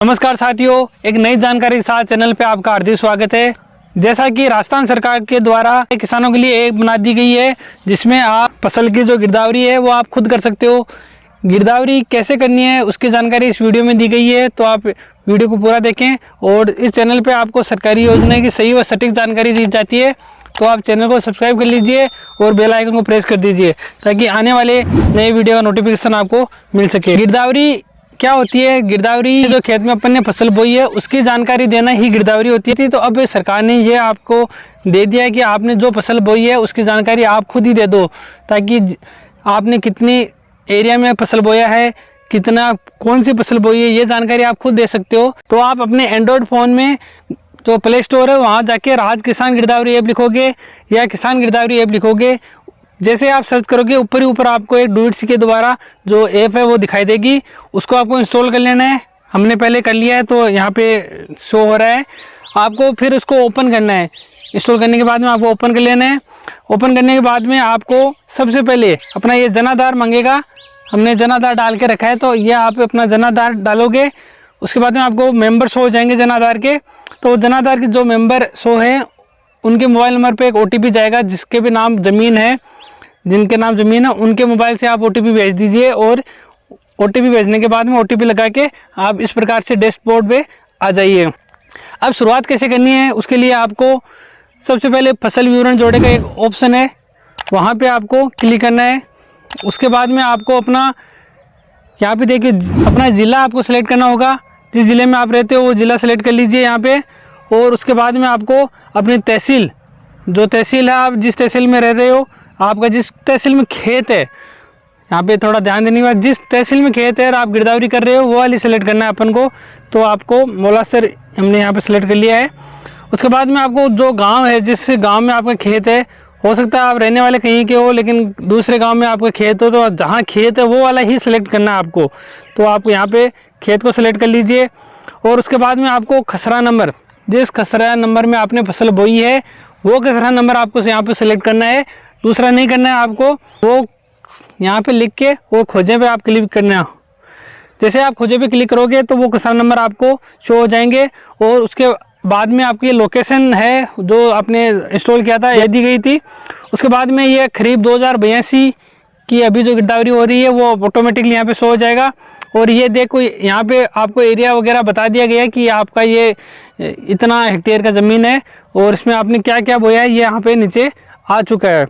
नमस्कार साथियों, एक नई जानकारी के साथ चैनल पे आपका हार्दिक स्वागत है। जैसा कि राजस्थान सरकार के द्वारा किसानों के लिए एक बना दी गई है जिसमें आप फसल की जो गिरदावरी है वो आप खुद कर सकते हो। गिरदावरी कैसे करनी है उसकी जानकारी इस वीडियो में दी गई है, तो आप वीडियो को पूरा देखें। और इस चैनल पे आपको सरकारी योजना की सही व सटीक जानकारी दी जाती है, तो आप चैनल को सब्सक्राइब कर लीजिए और बेल आइकन को प्रेस कर दीजिए ताकि आने वाले नए वीडियो का नोटिफिकेशन आपको मिल सके। गिरदावरी क्या होती है? गिरदावरी जो खेत में अपन ने फसल बोई है उसकी जानकारी देना ही गिरदावरी होती थी। तो अब सरकार ने ये आपको दे दिया है कि आपने जो फसल बोई है उसकी जानकारी आप खुद ही दे दो, ताकि आपने कितनी एरिया में फसल बोया है, कितना कौन सी फसल बोई है, ये जानकारी आप खुद दे सकते हो। तो आप अपने एंड्रॉयड फ़ोन में जो प्ले स्टोर है वहाँ जाके राज किसान गिरदावरी ऐप लिखोगे या किसान गिरदावरी ऐप लिखोगे। जैसे आप सर्च करोगे ऊपर ही ऊपर आपको एक डूइट्स के द्वारा जो ऐप है वो दिखाई देगी, उसको आपको इंस्टॉल कर लेना है। हमने पहले कर लिया है तो यहाँ पे शो हो रहा है। आपको फिर उसको ओपन करना है। इंस्टॉल करने के बाद में आपको ओपन कर लेना है। ओपन करने के बाद में आपको सबसे पहले अपना ये जनाधार मांगेगा। हमने जनाधार डाल के रखा है, तो ये आप अपना जनाधार डालोगे। उसके बाद में आपको मेंबर शो हो जाएंगे जनाधार के। तो जनाधार के जो मेंबर शो है उनके मोबाइल नंबर पे एक OTP जाएगा, जिसके भी नाम ज़मीन है, जिनके नाम ज़मीन है उनके मोबाइल से आप OTP भेज दीजिए। और OTP भेजने के बाद में OTP लगा के आप इस प्रकार से डैशबोर्ड पे आ जाइए। अब शुरुआत कैसे करनी है उसके लिए आपको सबसे पहले फसल विवरण जोड़े का एक ऑप्शन है, वहाँ पे आपको क्लिक करना है। उसके बाद में आपको अपना यहाँ पे देखिए अपना ज़िला आपको सेलेक्ट करना होगा। जिस ज़िले में आप रहते हो वो ज़िला सेलेक्ट कर लीजिए यहाँ पे। और उसके बाद में आपको अपनी तहसील, जो तहसील है आप जिस तहसील में रह रहे हो, आपका जिस तहसील में खेत है, यहाँ पे थोड़ा ध्यान देने के बाद जिस तहसील में खेत है और आप गिरदावरी कर रहे हो वो वाली सेलेक्ट करना है अपन को। तो आपको मौलासर हमने यहाँ पे सेलेक्ट कर लिया है। उसके बाद में आपको जो गांव है, जिस गांव में आपका खेत है, हो सकता है आप रहने वाले कहीं के हो लेकिन दूसरे गांव में आपका खेत हो, तो जहाँ खेत है वो वाला ही सिलेक्ट करना है आपको। तो आप यहाँ पे खेत को सिलेक्ट कर लीजिए। और उसके बाद में आपको खसरा नंबर, जिस खसरा नंबर में आपने फसल बोई है वो खसरा नंबर आपको यहाँ पे सिलेक्ट करना है, दूसरा नहीं करना है आपको। वो यहाँ पे लिख के वो खोजे पे आप क्लिक करना है। जैसे आप खोजे पे क्लिक करोगे तो वो खसरा नंबर आपको शो हो जाएंगे। और उसके बाद में आपकी लोकेशन है जो आपने इंस्टॉल किया था, यह दी गई थी। उसके बाद में ये खरीफ 2082 की अभी जो गिरदावरी हो रही है वो ऑटोमेटिकली यहाँ पे शो हो जाएगा। और ये देखो यहाँ पे आपको एरिया वगैरह बता दिया गया है कि आपका ये इतना हेक्टेयर का ज़मीन है और इसमें आपने क्या क्या बोया है ये यहाँ पे नीचे आ चुका है।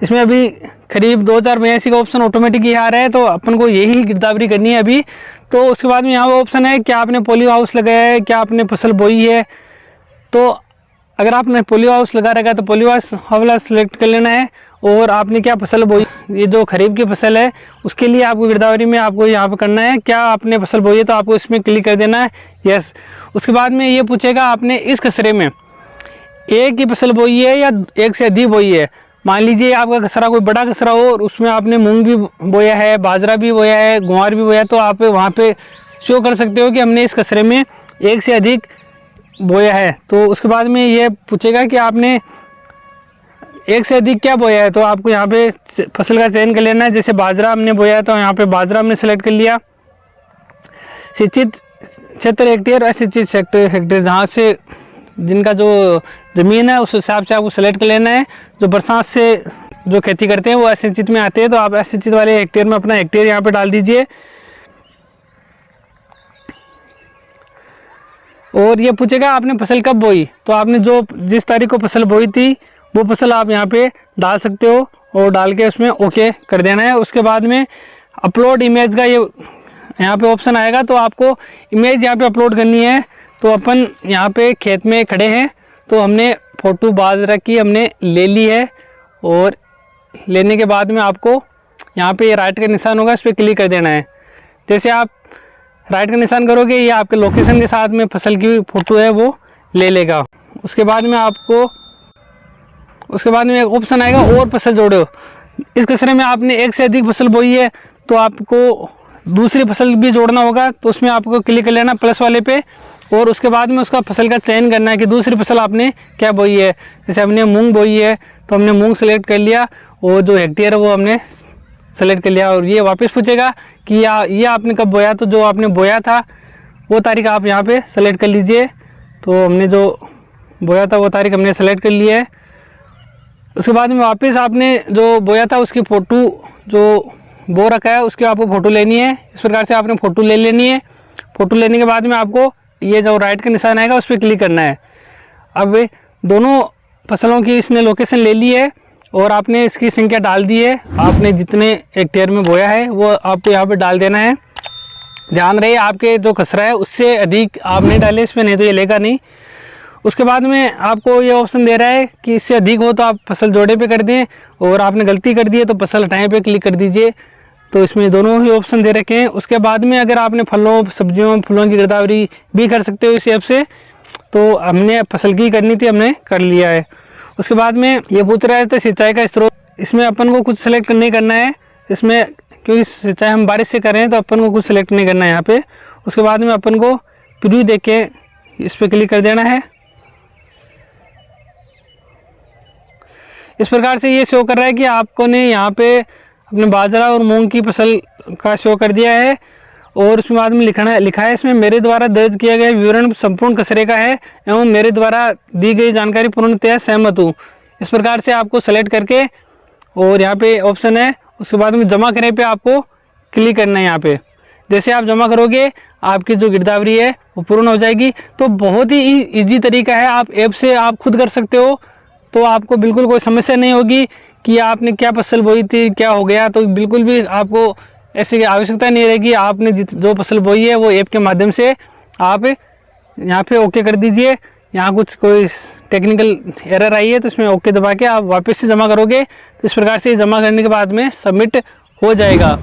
इसमें अभी खरीफ 2082 का ऑप्शन ऑटोमेटिक ही आ रहा है, तो अपन को यही गिरदावरी करनी है अभी। तो उसके बाद में यहाँ वो ऑप्शन है क्या आपने पोलियो हाउस लगाया है, क्या आपने फसल बोई है। तो अगर आपने पोलियो हाउस लगा रखा है तो पोलियो हाउस वाला सेलेक्ट कर लेना है। और आपने क्या फसल बोई, ये जो खरीफ की फसल है उसके लिए आपको गिरदावरी में आपको यहाँ पर करना है क्या आपने फसल बोई है, तो आपको इसमें क्लिक कर देना है, यस। उसके बाद में ये पूछेगा आपने इस खसरे में एक ही फसल बोई है या एक से अधिक बोई है। मान लीजिए आपका खसरा कोई बड़ा खसरा हो और उसमें आपने मूंग भी बोया है, बाजरा भी बोया है, ग्वार भी बोया है, तो आप वहाँ पे शो कर सकते हो कि हमने इस खसरे में एक से अधिक बोया है। तो उसके बाद में ये पूछेगा कि आपने एक से अधिक क्या बोया है, तो आपको यहाँ पे फसल का चयन कर लेना है। जैसे बाजरा हमने बोया है तो यहाँ पे बाजरा हमने सेलेक्ट कर लिया। सिंचित क्षेत्र हेक्टेयर, असिंचित हेक्टेयर, जहाँ से जिनका जो ज़मीन है उस हिसाब से आपको सेलेक्ट कर लेना है। जो बरसात से जो खेती करते हैं वो असिंचित में आते हैं, तो आप असिंचित वाले हेक्टेयर में अपना हेक्टेयर यहाँ पे डाल दीजिए। और ये पूछेगा आपने फसल कब बोई, तो आपने जो जिस तारीख को फसल बोई थी वो फसल आप यहाँ पे डाल सकते हो और डाल के उसमें ओके कर देना है। उसके बाद में अपलोड इमेज का ये यहाँ पे ऑप्शन आएगा, तो आपको इमेज यहाँ पे अपलोड करनी है। तो अपन यहाँ पे खेत में खड़े हैं, तो हमने फ़ोटो बाजरा की हमने ले ली है। और लेने के बाद में आपको यहाँ पे राइट का निशान होगा, इस पर क्लिक कर देना है। जैसे आप राइट का निशान करोगे ये आपके लोकेशन के साथ में फसल की फ़ोटो है वो ले लेगा। उसके बाद में एक ऑप्शन आएगा और फसल जोड़ो। इस खसरे में आपने एक से अधिक फसल बोई है तो आपको दूसरी फसल भी जोड़ना होगा, तो उसमें आपको क्लिक कर लेना प्लस वाले पे। और उसके बाद में उसका फसल का चयन करना है कि दूसरी फसल आपने क्या बोई है। जैसे हमने मूंग बोई है तो हमने मूंग सेलेक्ट कर लिया और जो हेक्टेयर है वो हमने सेलेक्ट कर लिया। और ये वापस पूछेगा कि ये आपने कब बोया, तो जो आपने बोया था वो तारीख आप यहाँ पे सेलेक्ट कर लीजिए। तो हमने जो बोया था वो तारीख हमने सेलेक्ट कर लिया है। उसके बाद में वापस आपने जो बोया था उसकी फ़ोटो जो बो रखा है उसकी आपको फ़ोटो लेनी है। इस प्रकार से आपने फ़ोटो ले लेनी है। फ़ोटो लेने के बाद में आपको ये जो राइट का निशान आएगा उस पर क्लिक करना है। अब दोनों फसलों की इसने लोकेशन ले ली है और आपने इसकी संख्या डाल दी है। आपने जितने हेक्टेयर में बोया है वो आपको यहाँ पे डाल देना है। ध्यान रहे आपके जो खसरा है उससे अधिक आप नहीं डालें इसमें, नहीं तो ये लेगा नहीं। उसके बाद में आपको ये ऑप्शन दे रहा है कि इससे अधिक हो तो आप फसल जोड़े पे कर दें, और आपने गलती कर दी है तो फसल हटाएं पे क्लिक कर दीजिए। तो इसमें दोनों ही ऑप्शन दे रखे हैं। उसके बाद में अगर आपने फलों सब्जियों फूलों की गिरदावरी भी कर सकते हो इस ऐप से, तो हमने फसल की करनी थी, हमने कर लिया है। उसके बाद में ये पूछ रहा है तो सिंचाई का स्रोत, इसमें अपन को कुछ सेलेक्ट नहीं करना है इसमें, क्योंकि सिंचाई हम बारिश से कर रहे हैं तो अपन को कुछ सेलेक्ट नहीं करना है यहाँ पे। उसके बाद में अपन को प्रीव्यू देख के इस पर क्लिक कर देना है। इस प्रकार से ये शो कर रहा है कि आपको ने यहाँ पे अपने बाजरा और मूंग की फसल का शो कर दिया है। और उसके बाद में लिखा है इसमें मेरे द्वारा दर्ज किया गया विवरण संपूर्ण खसरे का है एवं मेरे द्वारा दी गई जानकारी पूर्णतया सहमत हूँ। इस प्रकार से आपको सेलेक्ट करके और यहाँ पे ऑप्शन है, उसके बाद में जमा करें पे आपको क्लिक करना है। यहाँ पे जैसे आप जमा करोगे आपकी जो गिरदावरी है वो पूर्ण हो जाएगी। तो बहुत ही ईजी तरीका है, आप ऐप से आप खुद कर सकते हो। तो आपको बिल्कुल कोई समस्या नहीं होगी कि आपने क्या फसल बोई थी क्या हो गया, तो बिल्कुल भी आपको ऐसी आवश्यकता नहीं रहेगी। आपने जो फसल बोई है वो ऐप के माध्यम से आप यहाँ पे ओके कर दीजिए। यहाँ कुछ कोई टेक्निकल एरर आई है तो इसमें ओके दबा के आप वापस से जमा करोगे तो इस प्रकार से जमा करने के बाद में सबमिट हो जाएगा।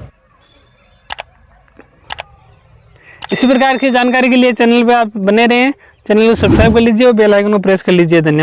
इसी प्रकार की जानकारी के लिए चैनल पे आप बने रहें, चैनल को सब्सक्राइब कर लीजिए और बेल आइकन को प्रेस कर लीजिए। धन्यवाद।